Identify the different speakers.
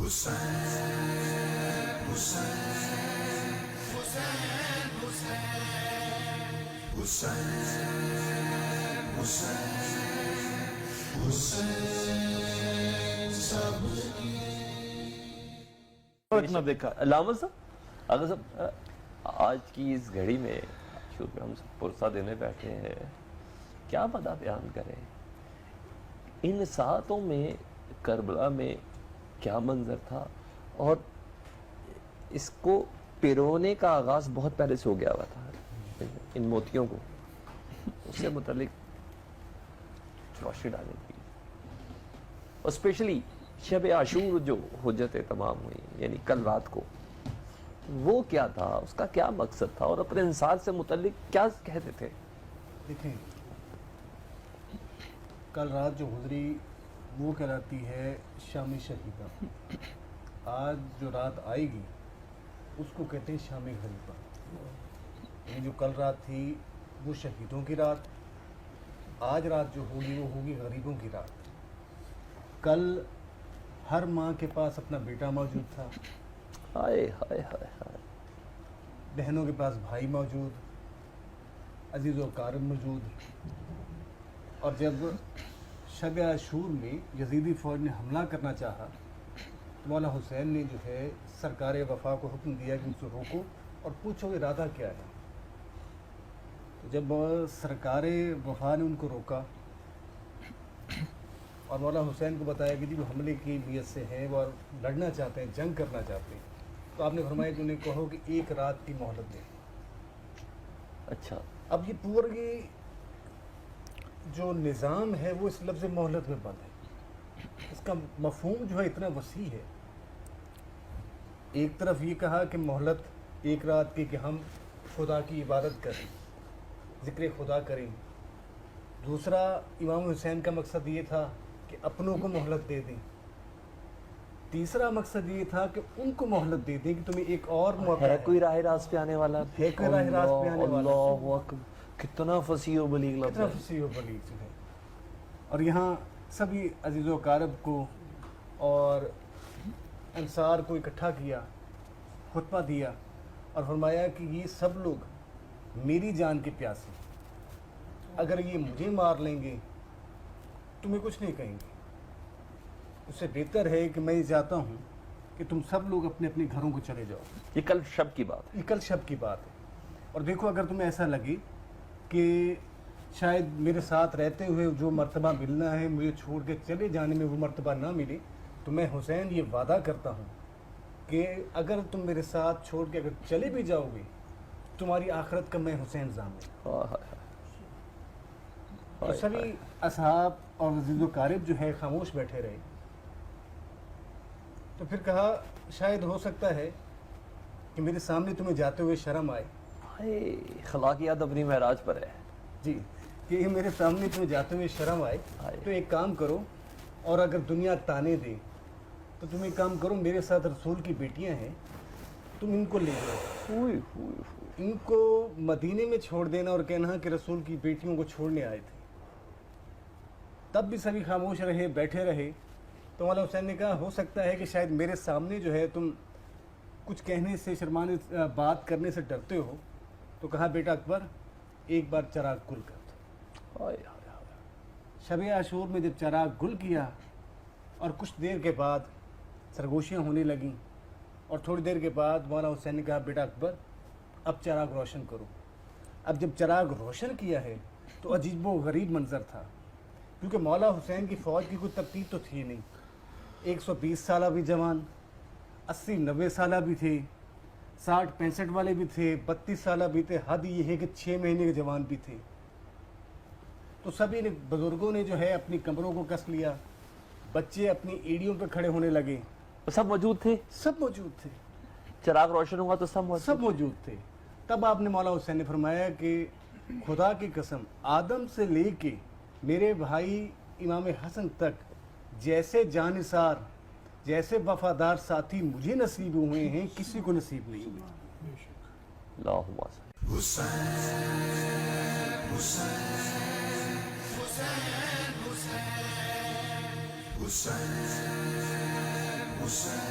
Speaker 1: اتنا دیکھا علامہ صاحب اگر صاحب آج کی اس گھڑی میں شروع میں ہم سب پرسہ دینے بیٹھے ہیں، کیا مدہ بیان کریں؟ ان ساعتوں میں کربلا میں کیا منظر تھا، اور اس کو پیرونے کا آغاز بہت پہلے سے ہو گیا ہوا تھا، ان موتیوں کو اس سے متعلق روشنی ڈالنے کی، اور اسپیشلی شب عاشور جو حجتیں تمام ہوئی، یعنی کل رات کو، وہ کیا تھا، اس کا کیا مقصد تھا، اور اپنے انسان سے متعلق کیا کہتے تھے؟
Speaker 2: دیکھیں، کل رات جو گزری وہ کہلاتی ہے شام شہیدہ. آج جو رات آئے گی اس کو کہتے ہیں شام غریبہ. یعنی جو کل رات تھی وہ شہیدوں کی رات، آج رات جو ہوگی وہ ہوگی غریبوں کی رات. کل ہر ماں کے پاس اپنا بیٹا موجود تھا،
Speaker 1: ہائے ہائے ہائے ہائے،
Speaker 2: بہنوں کے پاس بھائی موجود، عزیز و اقارب موجود. اور جب شب عاشور میں یزیدی فوج نے حملہ کرنا چاہا تو مولا حسین نے جو ہے سرکار وفا کو حکم دیا کہ ان سے روکو اور پوچھو ارادہ کیا ہے. تو جب سرکار وفا نے ان کو روکا اور مولا حسین کو بتایا کہ جی وہ حملے کی نیت سے ہیں، وہ لڑنا چاہتے ہیں، جنگ کرنا چاہتے ہیں، تو آپ نے فرمایا کہ انہیں کہو کہ ایک رات کی مہلت دیں.
Speaker 1: اچھا،
Speaker 2: اب یہ پوری جو نظام ہے وہ اس لفظ مہلت میں بند ہے. اس کا مفہوم جو ہے اتنا وسیع ہے. ایک طرف یہ کہا کہ مہلت ایک رات کی کہ ہم خدا کی عبادت کریں، ذکر خدا کریں. دوسرا امام حسین کا مقصد یہ تھا کہ اپنوں کو مہلت دے دیں. تیسرا مقصد یہ تھا کہ ان کو مہلت دے دیں کہ تمہیں ایک اور موقع
Speaker 1: ہے کوئی راہ راست پہ آنے والا،
Speaker 2: ہے کوئی راہ راست پہ آنے والا.
Speaker 1: اللہ اکبر، کتنا فصیح و بلیغ لفظ
Speaker 2: کتنا
Speaker 1: ہے.
Speaker 2: فصیح و بلیغ جو ہے. اور یہاں سبھی عزیز و اقارب کو اور انصار کو اکٹھا کیا، خطبہ دیا اور فرمایا کہ یہ سب لوگ میری جان کے پیاسے، اگر یہ مجھے مار لیں گے تمہیں کچھ نہیں کہیں گے. اس سے بہتر ہے کہ میں چاہتا ہوں کہ تم سب لوگ اپنے اپنے گھروں کو چلے جاؤ.
Speaker 1: یہ کل شب کی بات ہے.
Speaker 2: یہ کل شب کی بات ہے. اور دیکھو، اگر تمہیں ایسا لگے کہ شاید میرے ساتھ رہتے ہوئے جو مرتبہ ملنا ہے مجھے چھوڑ کے چلے جانے میں وہ مرتبہ نہ ملے، تو میں حسین یہ وعدہ کرتا ہوں کہ اگر تم میرے ساتھ چھوڑ کے اگر چلے بھی جاؤ گے تمہاری آخرت کا میں حسین ضامن. تو سبھی اصحاب اور عزیز و اقارب جو ہے خاموش بیٹھے رہے. تو پھر کہا شاید ہو سکتا ہے کہ میرے سامنے تمہیں جاتے ہوئے شرم آئے.
Speaker 1: خلاقیات اپنی معراج پر ہے
Speaker 2: جی، کہ میرے سامنے تمہیں جاتے ہوئے شرم آئے تو ایک کام کرو، اور اگر دنیا تانے دے تو تم ایک کام کرو، میرے ساتھ رسول کی بیٹیاں ہیں، تم ان کو لے جاؤ، ان کو مدینے میں چھوڑ دینا اور کہنا کہ رسول کی بیٹیوں کو چھوڑنے آئے تھے. تب بھی سبھی خاموش رہے، بیٹھے رہے. تو مولا حسین نے کہا ہو سکتا ہے کہ شاید میرے سامنے جو ہے تم کچھ کہنے سے شرمانے، بات کرنے سے ڈرتے ہو. تو کہا بیٹا اکبر ایک بار چراغ گل کر دو. شب عاشور میں جب چراغ گل کیا اور کچھ دیر کے بعد سرگوشیاں ہونے لگیں، اور تھوڑی دیر کے بعد مولا حسین نے کہا بیٹا اکبر اب چراغ روشن کرو. اب جب چراغ روشن کیا ہے تو عجیب و غریب منظر تھا، کیونکہ مولا حسین کی فوج کی کوئی ترتیب تو تھی نہیں. 120 سالہ بھی جوان، 80-90 سالہ بھی تھے، 60-65 والے بھی تھے، 32 سالہ بھی تھے، حد یہ ہے کہ 6 مہینے کے جوان بھی تھے. تو سبھی نے، بزرگوں نے جو ہے اپنی کمروں کو کس لیا، بچے اپنی ایڑیوں پہ کھڑے ہونے لگے.
Speaker 1: سب موجود تھے،
Speaker 2: سب موجود تھے.
Speaker 1: چراغ روشن ہوا تو سب
Speaker 2: موجود تھے. تب آپ نے مولا حسین نے فرمایا کہ خدا کی قسم آدم سے لے کے میرے بھائی امام حسن تک جیسے جانثار، جیسے وفادار ساتھی مجھے نصیب ہوئے ہیں کسی کو نصیب نہیں ہوئے.
Speaker 1: اللہم
Speaker 3: حسین حسین حسین حسین حسین حسین